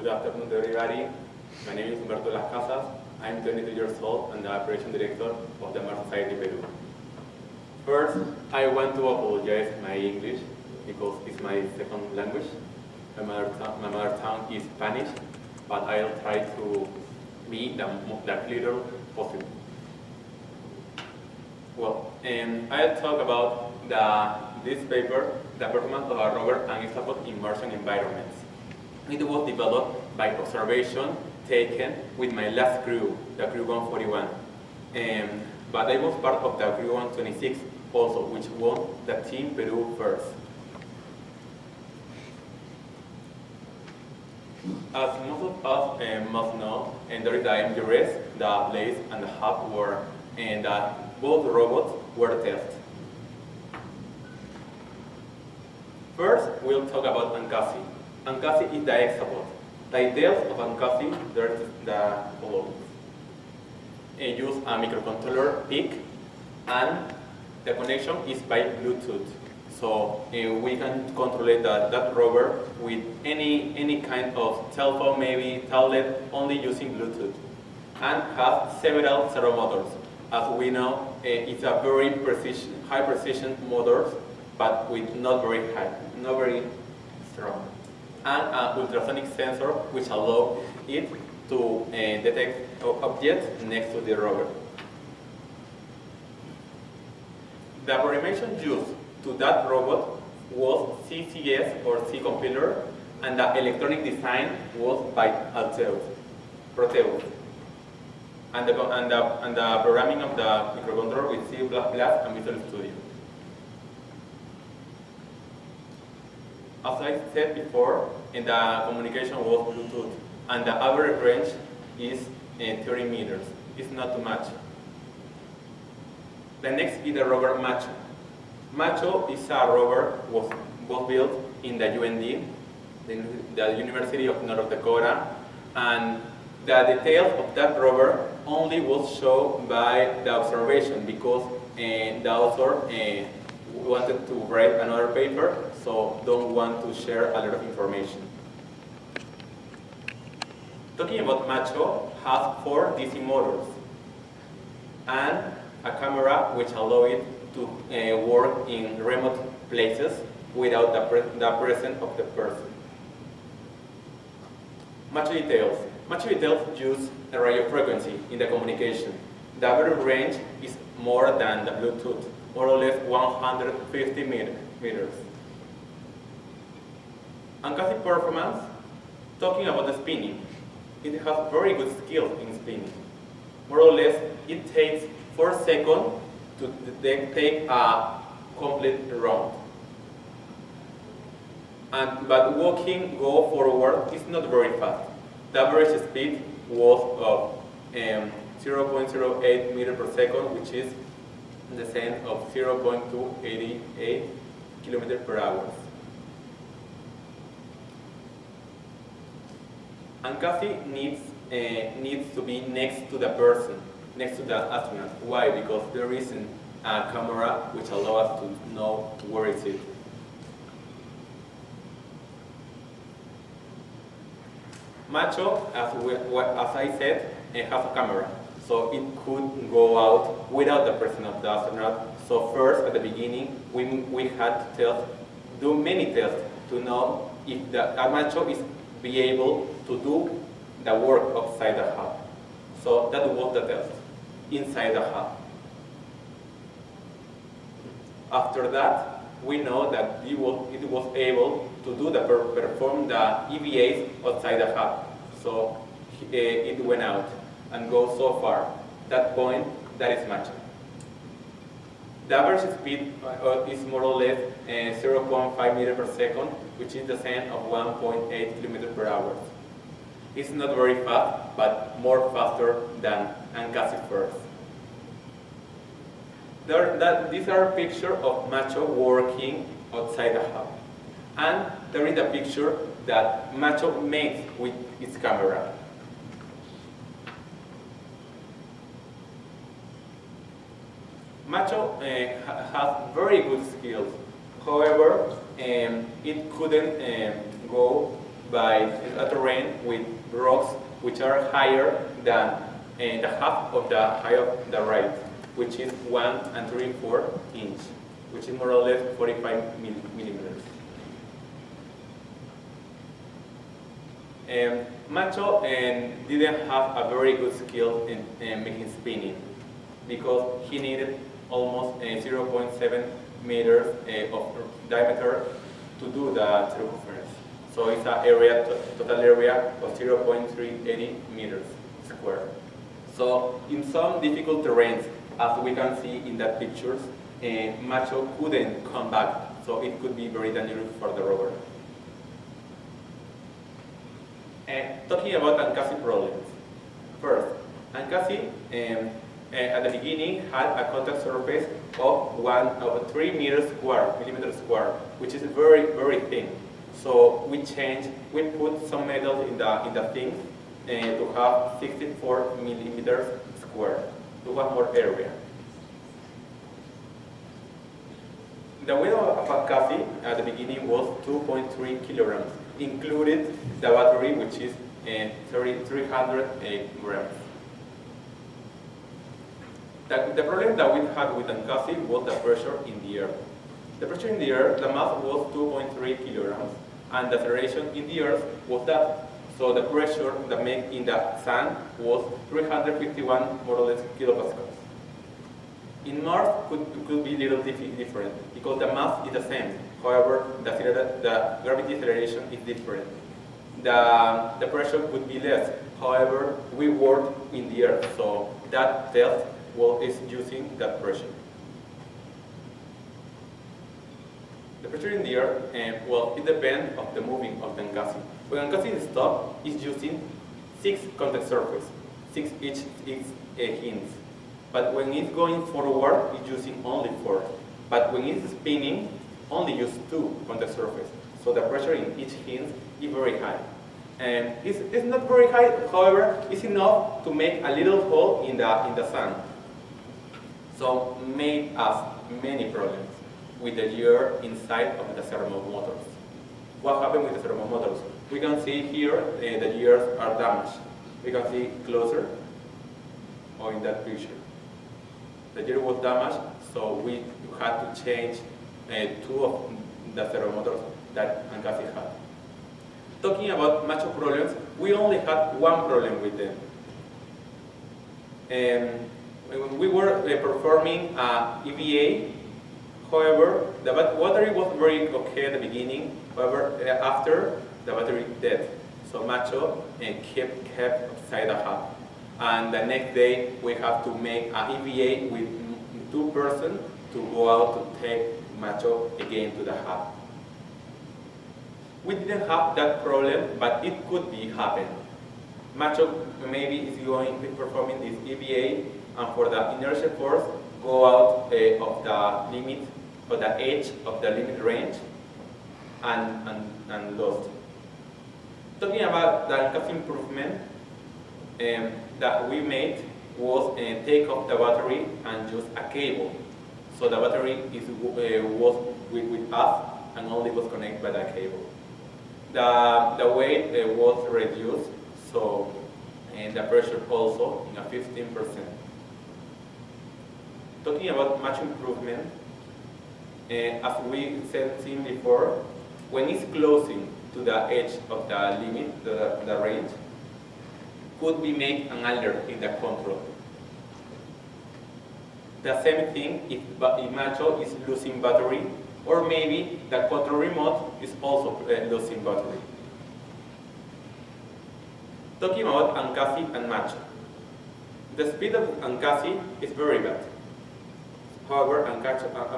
Good afternoon to everybody. My name is Humberto Casas. I'm 22 years old and the operation director of the Mar Society Peru. First, I want to apologize my English because it's my second language. My mother tongue is Spanish, but I'll try to be the clearer possible. Well, I'll talk about this paper, the performance of a rover and Hexopod immersion environments. It was developed by observation taken with my last crew, the crew 141. But I was part of the crew 126 also, which won the Team Peru first. As most of us must know, there is the MGRS, the Blaze, and the Hub were, and both robots were tested. First, we'll talk about Ancasi. Ancasi is the Hexopod. The details of Ancasi, there's the following. Use a microcontroller PIC, and the connection is by Bluetooth. So we can control that rover with any kind of cell phone, maybe tablet, only using Bluetooth. And has several servo motors. As we know, it's a very high precision motors, but with not very strong. And an ultrasonic sensor which allows it to detect objects next to the rover. The programmation used to that robot was CCS or C compiler, and the electronic design was by Proteus. And the programming of the microcontroller with C++ and Visual Studio. As I said before, the communication was Bluetooth, and the average range is 30 meters. It's not too much. The next is the rover Macho. Macho is a rover was built in the UND, the University of North Dakota, and the details of that rover only was shown by the observation because the author wanted to write another paper, so don't want to share a lot of information. Talking about Macho, has 4 DC motors and a camera which allow it to work in remote places without the presence of the person. Macho details. Macho details use a radio frequency in the communication. The average range is more than the Bluetooth, more or less 150 meters. Ancasi performance, talking about the spinning, it has very good skills in spinning. More or less, it takes 4 seconds to take a complete round. But walking, go forward, is not very fast. The average speed was of 0.08 meters per second, which is the same of 0.288 kilometers per hour. Ancasi needs to be next to the person, next to the astronaut. Why? Because there isn't a camera which allows us to know where is it. Macho, as I said, has a camera, so it could go out without the presence of the astronaut. So first, at the beginning, we had to do many tests to know if the Macho is be able to do the work outside the hub. So that was the test, inside the hub. After that, we know that it was able to do perform the EVAs outside the hub. So it went out and goes so far. That point, that is Macho. The average speed is more or less 0.5 meters per second, which is the same of 1.8 kilometers per hour. It's not very fast, but more faster than Ancasi first. These are pictures of Macho working outside the hub. And there is a picture that Macho makes with its camera. Macho has very good skills. However, it couldn't go by a terrain with rocks which are higher than the half of the height of the right, which is 1 3/4 inch, which is more or less 45 millimeters. Macho didn't have a very good skill in making spinning because he needed almost 0.7 meters of diameter to do the circumference. So it's an area, total area of 0.380 meters square. So in some difficult terrains, as we can see in that pictures, Macho couldn't come back, so it could be very dangerous for the rover. Talking about Ancasi problems. First, Ancasi at the beginning had a contact surface of 3 millimeters square, which is very, very thin. So we put some metals in the thing to have 64 millimeters square, to have more area. The weight of Ancasi at the beginning was 2.3 kilograms, included the battery, which is 300 grams. The problem that we had with Ancasi was the pressure in the air. The pressure in the air, the mass was 2.3 kilograms, and the acceleration in the earth was that. So the pressure that made in the sand was 351 more or less kilopascals. In Mars could be a little different because the mass is the same. However, the gravity acceleration is different. The pressure could be less. However, we work in the earth, so that test is using that pressure. The pressure in the air, it depends on the moving of the Ancasi. When Ancasi is stopped, it's using 6 contact surfaces, 6 each hints. But when it's going forward, it's using only 4. But when it's spinning, only use 2 contact surfaces. So the pressure in each hint is very high. And it's not very high, however, it's enough to make a little hole in the sand. So made us many problems with the gear inside of the servo motors. What happened with the servo motors? We can see here the gears are damaged. We can see closer or in that picture. The gear was damaged, so we had to change 2 of the servo motors that Ancasi had. Talking about Macho problems, we only had one problem with them. We were performing EVA. However, the battery was very okay at the beginning. However, after, the battery dead. So Macho kept upside the hub. And the next day, we have to make an EVA with 2 persons to go out to take Macho again to the hub. We didn't have that problem, but it could be happen. Macho maybe is going to performing this EVA, and for the inertial force, go out of the limit, or the edge of the limit range, and lost. Talking about the Ancasi improvement that we made was take off the battery and use a cable. So the battery was with us and only was connected by the cable. The weight was reduced, so the pressure also in a 15%. Talking about Macho improvement, as we seen before, when it's closing to the edge of the limit, the range, could be make an alert in the control. The same thing if Macho is losing battery, or maybe the control remote is also losing battery. Talking about Ancasi and Macho. The speed of Ancasi is very bad. However,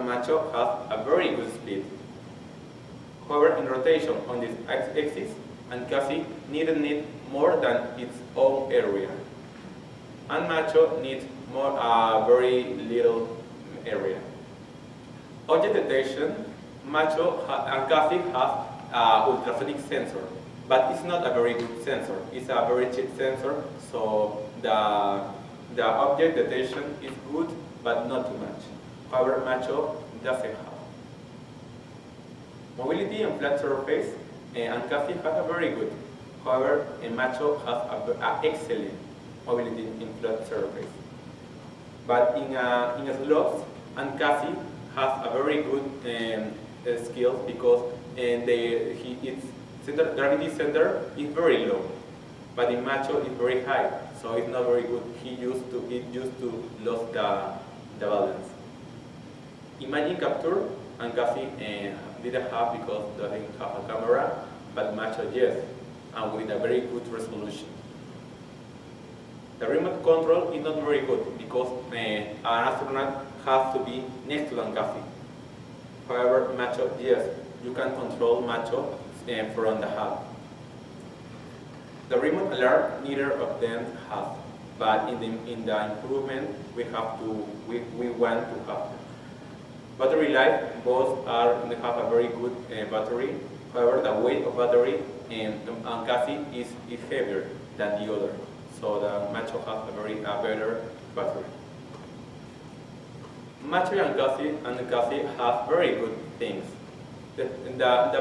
Macho has a very good speed. However, in rotation on this axis, Ancasi didn't need more than its own area. And Macho needs very little area. Object detection, Ancasi has an ultrasonic sensor, but it's not a very good sensor. It's a very cheap sensor, so the object detection is good, but not too much. However, Macho doesn't have. Mobility and flat surface. and Cassie has a very good. However, a macho has an excellent mobility in flat surface. But in a slopes, and Cassie has a very good skills because its gravity center is very low, but in macho is very high, so it's not very good. It used to lose the balance. Imagine capture, and Cassie didn't have because doesn't have a camera, but macho yes, and with a very good resolution. The remote control is not very good because an astronaut has to be next to the Cassie. However, macho yes, you can control macho from the hub. The remote alert neither of them has, but in the improvement we want to have. Battery life, both have a very good battery. However, the weight of battery and Cassie is heavier than the other, so the macho has a better battery. Macho and Cassie have very good things. The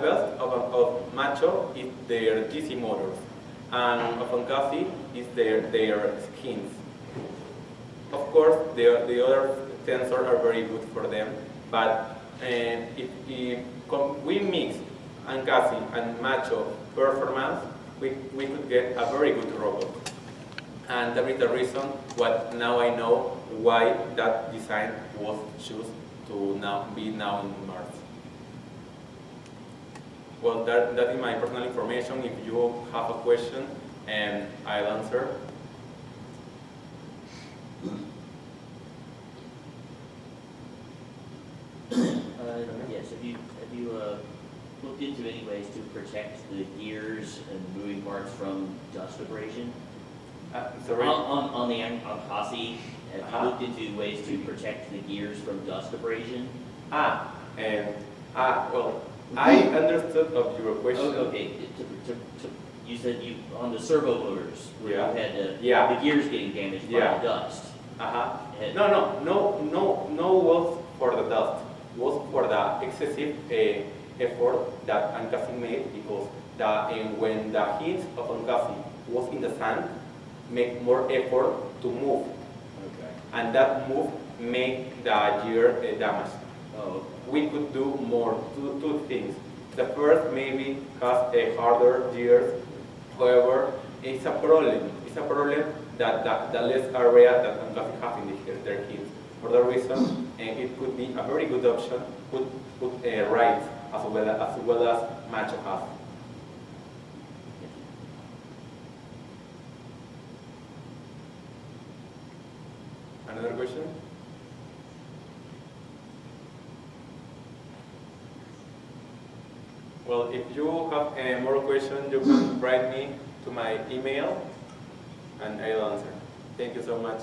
best of macho is their DC motors, and of Cassie is their skins. Of course, the other sensors are very good for them, but if we mix Cassie and macho performance, we could get a very good robot. And that is the reason what now I know why that design was chosen to be in Mars. Well, that is my personal information. If you have a question, I'll answer. Yes, have you looked into any ways to protect the gears and moving parts from dust abrasion? Sorry? On Cassie, have you looked into ways to protect the gears from dust abrasion? Well, I understood of your question. Oh, okay. You said on the servo motors where Yeah. you had the gears getting damaged by the dust. No was for the dust. Was for the excessive effort that Cassie made because when the heat of Cassie was in the sand, make more effort to move. Okay. And that move make the gear damaged. Oh. We could do more, two things. The first maybe has a harder gears. However, it's a problem. It's a problem that the less area that Cassie have in their heels. For that reason, it could be a very good option. Put right as well as macho has. Another question? Well, if you have more questions, you can write me to my email and I'll answer. Thank you so much.